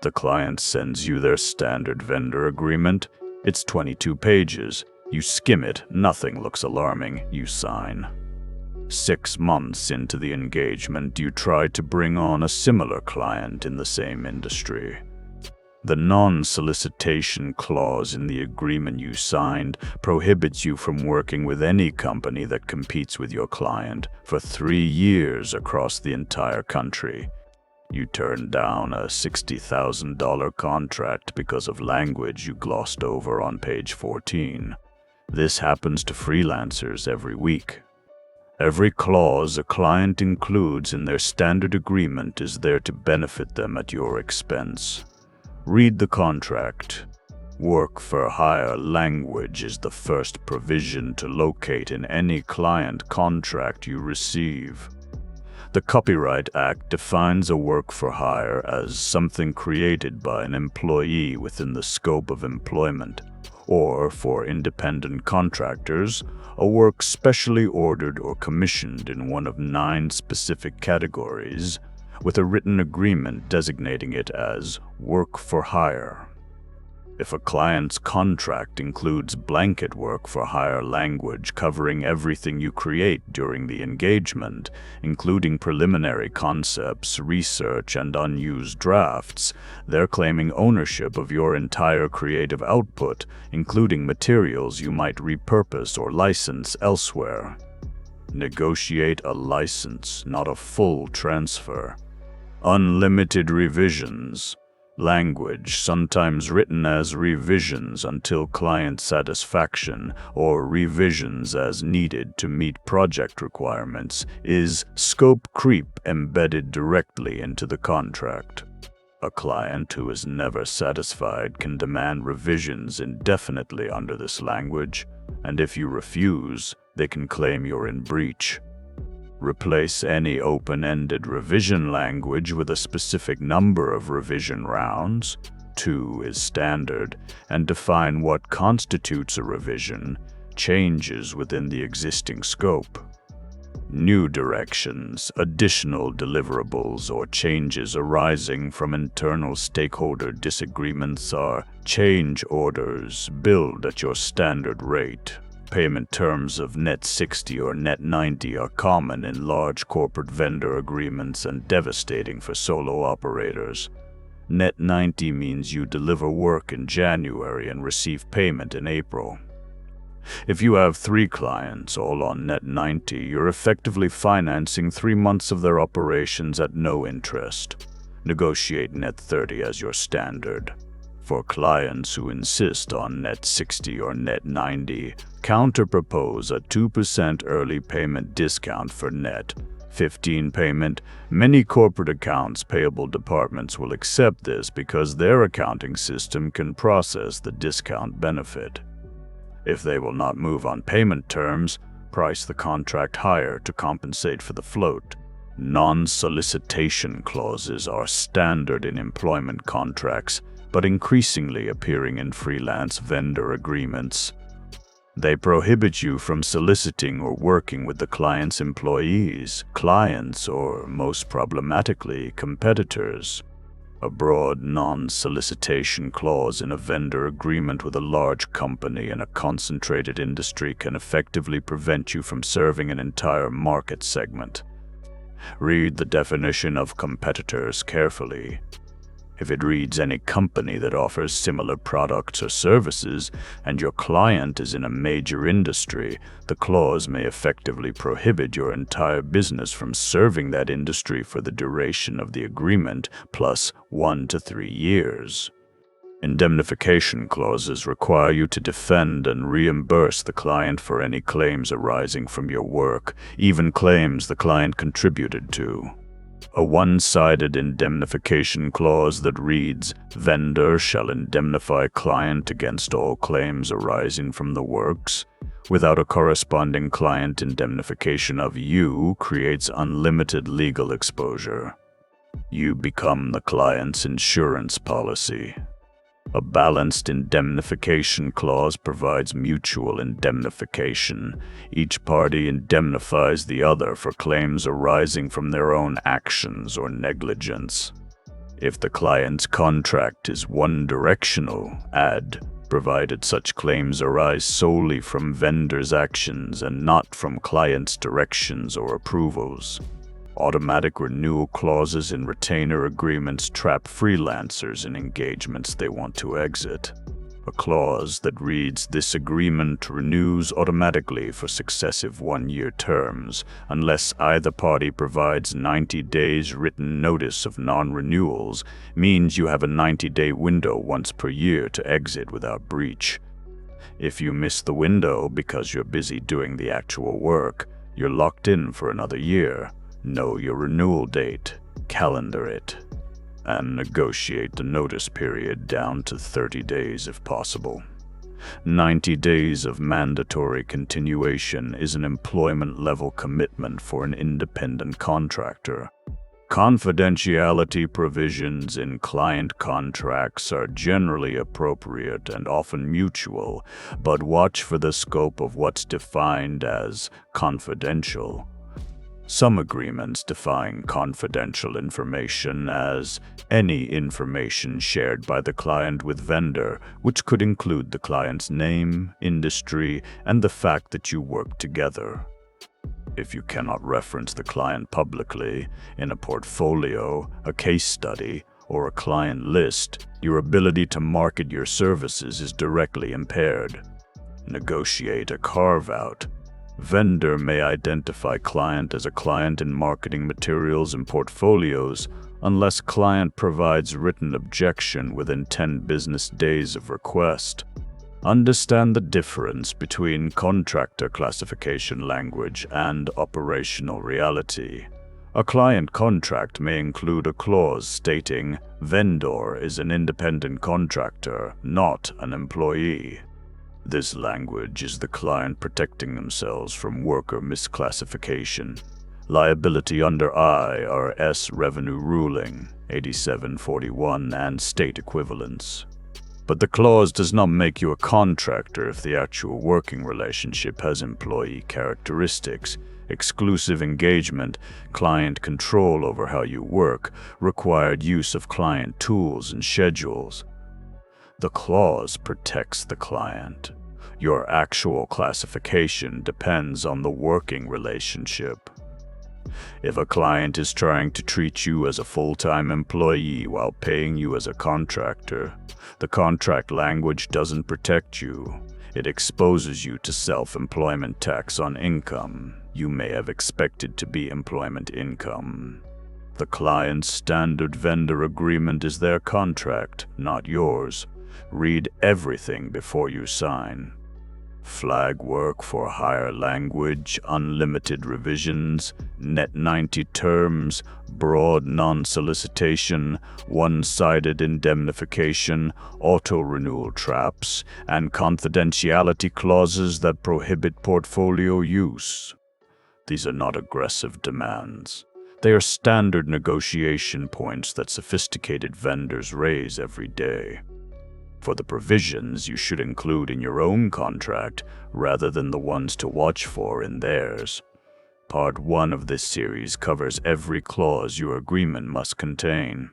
The client sends you their standard vendor agreement. It's 22 pages. You skim it, nothing looks alarming, you sign. 6 months into the engagement, you try to bring on a similar client in the same industry. The non-solicitation clause in the agreement you signed prohibits you from working with any company that competes with your client for 3 years across the entire country. You turned down a $60,000 contract because of language you glossed over on page 14. This happens to freelancers every week. Every clause a client includes in their standard agreement is there to benefit them at your expense. Read the contract. Work for hire language is the first provision to locate in any client contract you receive. The Copyright Act defines a work for hire as something created by an employee within the scope of employment, or, for independent contractors, a work specially ordered or commissioned in one of 9 specific categories, with a written agreement designating it as work for hire. If a client's contract includes blanket work for hire language covering everything you create during the engagement, including preliminary concepts, research, and unused drafts, they're claiming ownership of your entire creative output, including materials you might repurpose or license elsewhere. Negotiate a license, not a full transfer. Unlimited revisions. Language, sometimes written as revisions until client satisfaction or revisions as needed to meet project requirements, is scope creep embedded directly into the contract. A client who is never satisfied can demand revisions indefinitely under this language, and if you refuse, they can claim you're in breach. Replace any open-ended revision language with a specific number of revision rounds, 2 is standard, and define what constitutes a revision, changes within the existing scope. New directions, additional deliverables, or changes arising from internal stakeholder disagreements are change orders billed at your standard rate. Payment terms of net 60 or net 90 are common in large corporate vendor agreements and devastating for solo operators. Net 90 means you deliver work in January and receive payment in April. If you have 3 clients, all on net 90, you're effectively financing 3 months of their operations at no interest. Negotiate net 30 as your standard. For clients who insist on net 60 or net 90, counter-propose a 2% early payment discount for net 15 payment. Many corporate accounts payable departments will accept this because their accounting system can process the discount benefit. If they will not move on payment terms, price the contract higher to compensate for the float. Non-solicitation clauses are standard in employment contracts, but increasingly appearing in freelance vendor agreements. They prohibit you from soliciting or working with the client's employees, clients, or, most problematically, competitors. A broad non-solicitation clause in a vendor agreement with a large company in a concentrated industry can effectively prevent you from serving an entire market segment. Read the definition of competitors carefully. If it reads any company that offers similar products or services, and your client is in a major industry, the clause may effectively prohibit your entire business from serving that industry for the duration of the agreement, plus 1 to 3 years. Indemnification clauses require you to defend and reimburse the client for any claims arising from your work, even claims the client contributed to. A one-sided indemnification clause that reads, "Vendor shall indemnify client against all claims arising from the works," without a corresponding client indemnification of you, creates unlimited legal exposure. You become the client's insurance policy. A balanced indemnification clause provides mutual indemnification. Each party indemnifies the other for claims arising from their own actions or negligence. If the client's contract is one-directional, add, provided such claims arise solely from vendor's actions and not from client's directions or approvals. Automatic renewal clauses in retainer agreements trap freelancers in engagements they want to exit. A clause that reads, "This agreement renews automatically for successive one-year terms, unless either party provides 90 days written notice of non-renewals," means you have a 90-day window once per year to exit without breach. If you miss the window because you're busy doing the actual work, you're locked in for another year. Know your renewal date, calendar it, and negotiate the notice period down to 30 days if possible. 90 days of mandatory continuation is an employment-level commitment for an independent contractor. Confidentiality provisions in client contracts are generally appropriate and often mutual, but watch for the scope of what's defined as confidential. Some agreements define confidential information as any information shared by the client with vendor, which could include the client's name, industry, and the fact that you work together. If you cannot reference the client publicly, in a portfolio, a case study, or a client list, your ability to market your services is directly impaired. Negotiate a carve-out. Vendor may identify client as a client in marketing materials and portfolios unless client provides written objection within 10 business days of request. Understand the difference between contractor classification language and operational reality. A client contract may include a clause stating, "Vendor is an independent contractor, not an employee." This language is the client protecting themselves from worker misclassification. Liability under IRS revenue ruling 8741 and state equivalents. But the clause does not make you a contractor if the actual working relationship has employee characteristics, exclusive engagement, client control over how you work, required use of client tools and schedules. The clause protects the client. Your actual classification depends on the working relationship. If a client is trying to treat you as a full-time employee while paying you as a contractor, the contract language doesn't protect you. It exposes you to self-employment tax on income you may have expected to be employment income. The client's standard vendor agreement is their contract, not yours. Read everything before you sign. Flag work for hire language, unlimited revisions, net 90 terms, broad non-solicitation, one-sided indemnification, auto-renewal traps, and confidentiality clauses that prohibit portfolio use. These are not aggressive demands. They are standard negotiation points that sophisticated vendors raise every day. For the provisions you should include in your own contract rather than the ones to watch for in theirs. Part 1 of this series covers every clause your agreement must contain.